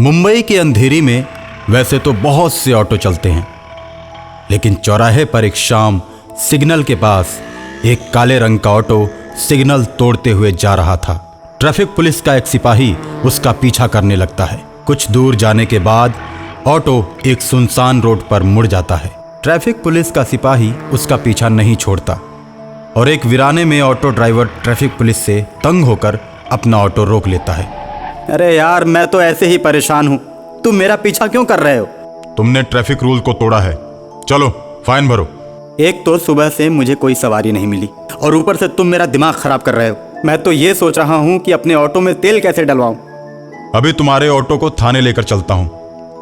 मुंबई के अंधेरी में वैसे तो बहुत से ऑटो चलते हैं, लेकिन चौराहे पर एक शाम सिग्नल के पास एक काले रंग का ऑटो सिग्नल तोड़ते हुए जा रहा था। ट्रैफिक पुलिस का एक सिपाही उसका पीछा करने लगता है। कुछ दूर जाने के बाद ऑटो एक सुनसान रोड पर मुड़ जाता है। ट्रैफिक पुलिस का सिपाही उसका पीछा नहीं छोड़ता और एक वीराने में ऑटो ड्राइवर ट्रैफिक पुलिस से तंग होकर अपना ऑटो रोक लेता है। अरे यार, मैं तो ऐसे ही परेशान हूँ, तुम मेरा पीछा क्यों कर रहे हो? तुमने ट्रैफिक रूल को तोड़ा है, चलो फाइन भरो। एक तो सुबह से मुझे कोई सवारी नहीं मिली और ऊपर से तुम मेरा दिमाग खराब कर रहे हो। मैं तो ये सोच रहा हूँ कि अपने ऑटो में तेल कैसे डलवाऊं। अभी तुम्हारे ऑटो को थाने लेकर चलता हूँ,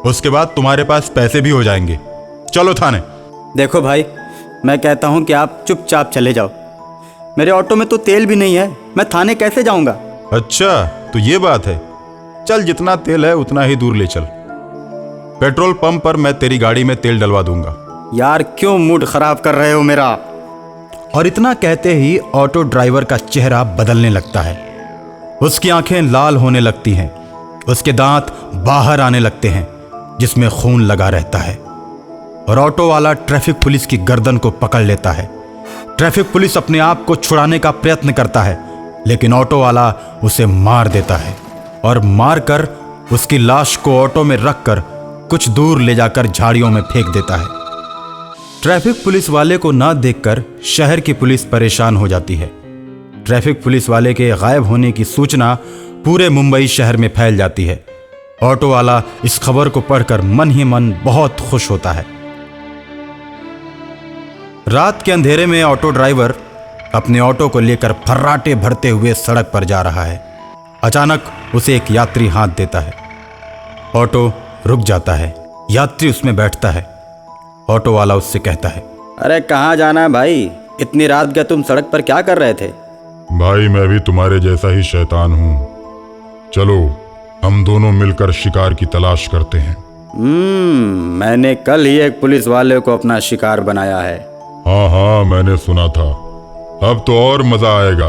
उसके बाद तुम्हारे पास पैसे भी हो जाएंगे। चलो थाने। देखो भाई, मैं कहता हूँ कि आप चुपचाप चले जाओ। मेरे ऑटो में तो तेल भी नहीं है, मैं थाने कैसे जाऊँगा? अच्छा, तो ये बात है। चल, जितना तेल है उतना ही दूर ले चल। पेट्रोल पंप पर मैं तेरी गाड़ी में तेल डलवा दूंगा। यार, क्यों मूड खराब कर रहे हो मेरा? और इतना कहते ही ऑटो ड्राइवर का चेहरा बदलने लगता है। उसकी आंखें लाल होने लगती हैं, उसके दांत बाहर आने लगते हैं जिसमें खून लगा रहता है और ऑटो वाला ट्रैफिक पुलिस की गर्दन को पकड़ लेता है। ट्रैफिक पुलिस अपने आप को छुड़ाने का प्रयत्न करता है, लेकिन ऑटो वाला उसे मार देता है और मारकर उसकी लाश को ऑटो में रखकर कुछ दूर ले जाकर झाड़ियों में फेंक देता है। ट्रैफिक पुलिस वाले को ना देखकर शहर की पुलिस परेशान हो जाती है। ट्रैफिक पुलिस वाले के गायब होने की सूचना पूरे मुंबई शहर में फैल जाती है। ऑटो वाला इस खबर को पढ़कर मन ही मन बहुत खुश होता है। रात के अंधेरे में ऑटो ड्राइवर अपने ऑटो को लेकर फर्राटे भरते हुए सड़क पर जा रहा है। अचानक उसे एक यात्री हाथ देता है। ऑटो रुक जाता है, यात्री उसमें बैठता है। ऑटो वाला उससे कहता है, अरे कहाँ जाना है भाई? इतनी रात गए तुम सड़क पर क्या कर रहे थे? भाई, मैं भी तुम्हारे जैसा ही शैतान हूँ। चलो हम दोनों मिलकर शिकार की तलाश करते हैं। मैंने कल ही एक पुलिस वाले को अपना शिकार बनाया है। हाँ, मैंने सुना था। अब तो और मजा आएगा,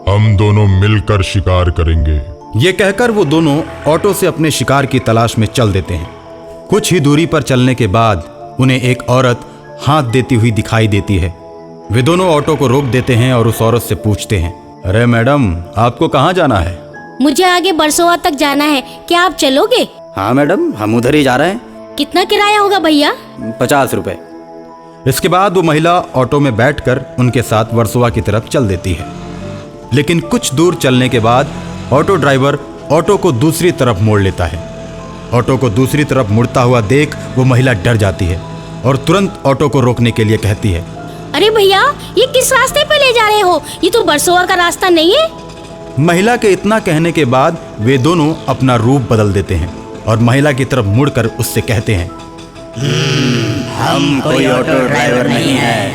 हम दोनों मिलकर शिकार करेंगे। ये कहकर वो दोनों ऑटो से अपने शिकार की तलाश में चल देते हैं। कुछ ही दूरी पर चलने के बाद उन्हें एक औरत हाथ देती हुई दिखाई देती है। वे दोनों ऑटो को रोक देते हैं और उस औरत से पूछते हैं, अरे मैडम, आपको कहाँ जाना है? मुझे आगे बरसोवा तक जाना है, क्या आप चलोगे? हाँ मैडम, हम उधर ही जा रहे हैं। कितना किराया होगा भैया? 50 रुपए। इसके बाद वो महिला ऑटो में बैठकर उनके साथ वर्सोवा की तरफ चल देती है। लेकिन कुछ दूर चलने के बाद ऑटो ड्राइवर ऑटो को दूसरी तरफ मोड़ लेता है। ऑटो को दूसरी तरफ मुड़ता हुआ देख वो महिला डर जाती है और तुरंत ऑटो को रोकने के लिए कहती है, अरे भैया, ये किस रास्ते पे ले जा रहे हो? ये तो बरसोवा का रास्ता नहीं है। महिला के इतना कहने के बाद वे दोनों अपना रूप बदल देते हैं और महिला की तरफ मुड़कर उससे कहते हैं, हम कोई ऑटो ड्राइवर नहीं है,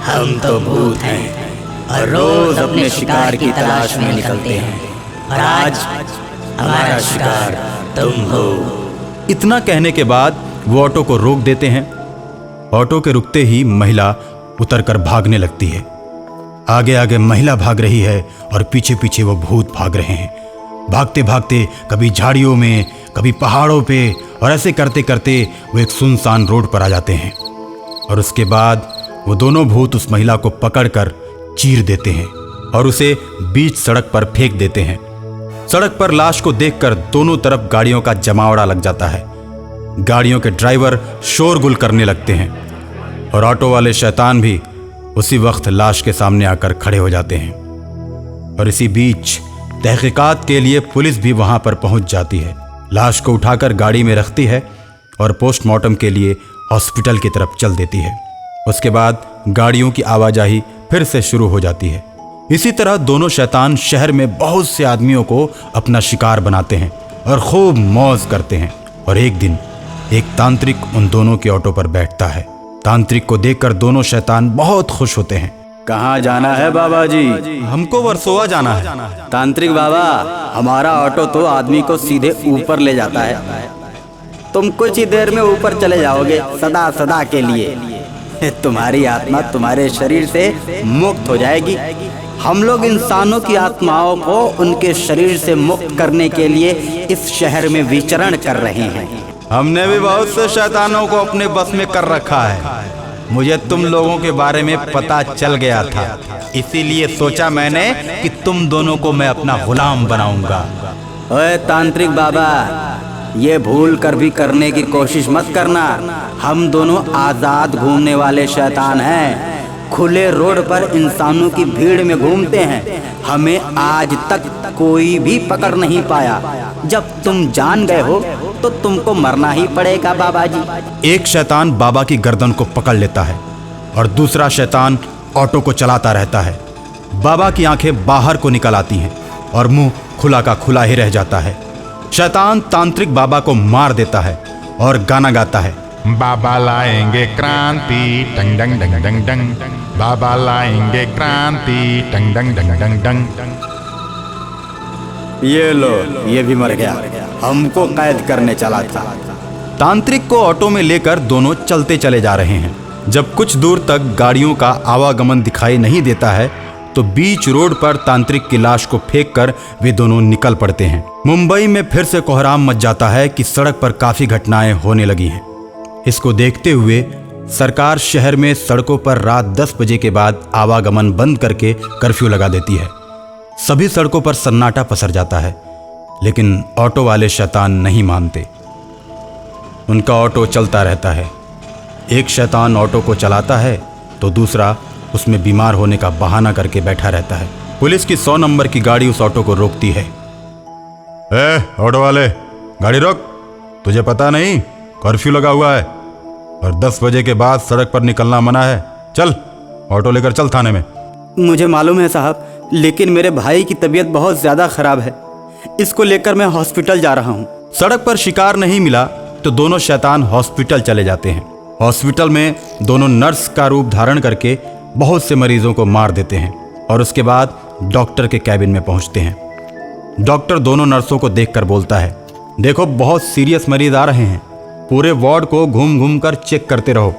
हम तो भूत हैं और रोज अपने शिकार की तलाश में निकलते हैं और आज हमारा शिकार तुम हो। इतना कहने के बाद वो ऑटो को रोक देते हैं। ऑटो के रुकते ही महिला उतरकर भागने लगती है। आगे आगे महिला भाग रही है और पीछे पीछे वो भूत भाग रहे हैं। भागते भागते कभी झाड़ियों में, कभी पहाड़ों पे, और ऐसे करते करते वो एक सुनसान रोड पर आ जाते हैं और उसके बाद वो दोनों भूत उस महिला को पकड़कर चीर देते हैं और उसे बीच सड़क पर फेंक देते हैं। सड़क पर लाश को देखकर दोनों तरफ गाड़ियों का जमावड़ा लग जाता है। गाड़ियों के ड्राइवर शोरगुल करने लगते हैं और ऑटो वाले शैतान भी उसी वक्त लाश के सामने आकर खड़े हो जाते हैं। और इसी बीच तहकीकात के लिए पुलिस भी वहां पर पहुंच जाती है। लाश को उठाकर गाड़ी में रखती है और पोस्टमार्टम के लिए हॉस्पिटल की तरफ चल देती है। उसके बाद गाड़ियों की आवाजाही फिर से शुरू हो जाती है। इसी तरह दोनों शैतान शहर में बहुत से आदमियों को अपना शिकार बनाते हैं और खूब मौज करते हैं। और एक दिन एक तांत्रिक उन दोनों के ऑटो पर बैठता है। तांत्रिक को देखकर दोनों शैतान बहुत खुश होते हैं। कहाँ जाना है बाबा जी? हमको वर्सोवा जाना है। तांत्रिक बाबा, हमारा ऑटो तो आदमी को सीधे ऊपर ले जाता है। तुम कुछ ही देर में ऊपर चले जाओगे, सदा सदा के लिए। तुम्हारी आत्मा तुम्हारे शरीर से मुक्त हो जाएगी हम लोग इंसानों की आत्माओं को उनके शरीर से मुक्त करने के लिए इस शहर में विचरण कर रहे हैं। हमने भी बहुत से शैतानों को अपने बस में कर रखा है। मुझे तुम लोगों के बारे में पता चल गया था, इसीलिए सोचा मैंने कि तुम दोनों को मैं अपना गुलाम बनाऊंगा। ओए तांत्रिक बाबा, ये भूल कर भी करने की कोशिश मत करना। हम दोनों आजाद घूमने वाले शैतान हैं। खुले रोड पर इंसानों की भीड़ में घूमते हैं। हमें आज तक कोई भी पकड़ नहीं पाया। जब तुम जान गए हो तो तुमको मरना ही पड़ेगा बाबा जी। एक शैतान बाबा की गर्दन को पकड़ लेता है और दूसरा शैतान ऑटो को चलाता रहता है। बाबा की आंखें बाहर को निकल आती हैं और मुंह खुला का खुला ही रह जाता है। शैतान तांत्रिक बाबा को मार देता है और गाना गाता है, बाबा लाएंगे क्रांति टंग डंग डंग डंग डंग, बाबा लाएंगे क्रांति टंग डंग डंग डंग डंग। ये लो, ये भी मर गया। हमको कैद करने चला था। तांत्रिक को ऑटो में लेकर दोनों चलते चले जा रहे हैं। जब कुछ दूर तक गाड़ियों का आवागमन दिखाई नहीं देता है तो बीच रोड पर तांत्रिक की लाश को फेंककर वे दोनों निकल पड़ते हैं। मुंबई में फिर से कोहराम मच जाता है कि सड़क पर काफी घटनाएं होने लगी हैं। इसको देखते हुए सरकार शहर में सड़कों पर रात 10 बजे के बाद आवागमन बंद करके कर्फ्यू लगा देती है। सभी सड़कों पर सन्नाटा पसर जाता है, लेकिन ऑटो वाले शैतान नहीं मानते। उनका ऑटो चलता रहता है। एक शैतान ऑटो को चलाता है तो दूसरा उसमें बीमार होने का बहाना करके बैठा रहता है। पुलिस की 100 नंबर की गाड़ी उस ऑटो को रोकती है। ऑटो वाले, गाड़ी रोक। तुझे पता नहीं कर्फ्यू लगा हुआ है और 10 बजे के बाद सड़क पर निकलना मना है। चल ऑटो लेकर चल थाने में। मुझे मालूम है साहब, लेकिन मेरे भाई की तबीयत बहुत ज्यादा खराब है। इसको लेकर मैं हॉस्पिटल जा रहा हूँ। सड़क पर शिकार नहीं मिला तो दोनों शैतान हॉस्पिटल चले जाते हैं। हॉस्पिटल में दोनों नर्स का रूप धारण करके बहुत से मरीजों को मार देते हैं और उसके बाद डॉक्टर के कैबिन में पहुंचते हैं। डॉक्टर दोनों नर्सों को देखकर बोलता है, देखो बहुत सीरियस मरीज आ रहे हैं, पूरे वार्ड को घूम घूम कर चेक करते रहो।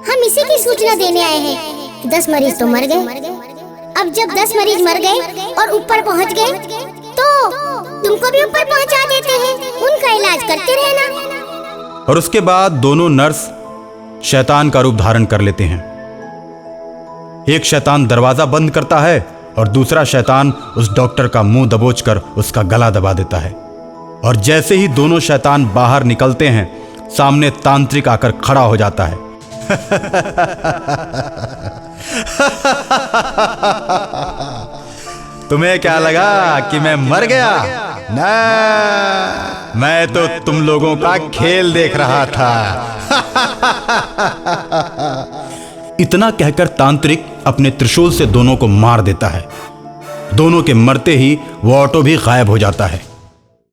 हम इसी की सूचना देने आए हैं कि 10 मरीज तो मर गए। अब जब 10 मरीज मर गए और ऊपर पहुंच गए तो तुमको भी ऊपर पहुंचा देते हैं। उनका इलाज करते रहना। और उसके बाद दोनों नर्स शैतान का रूप धारण कर लेते हैं। एक शैतान दरवाजा बंद करता है और दूसरा शैतान उस डॉक्टर का मुंह दबोचकर उसका गला दबा देता है। और जैसे ही दोनों शैतान बाहर निकलते हैं, सामने तांत्रिक आकर खड़ा हो जाता है। तुम्हें क्या लगा कि मैं मर गया? ना, मैं तो तुम लोगों का खेल देख रहा था। इतना कहकर तांत्रिक अपने त्रिशूल से दोनों को मार देता है। दोनों के मरते ही वो ऑटो भी गायब हो जाता है।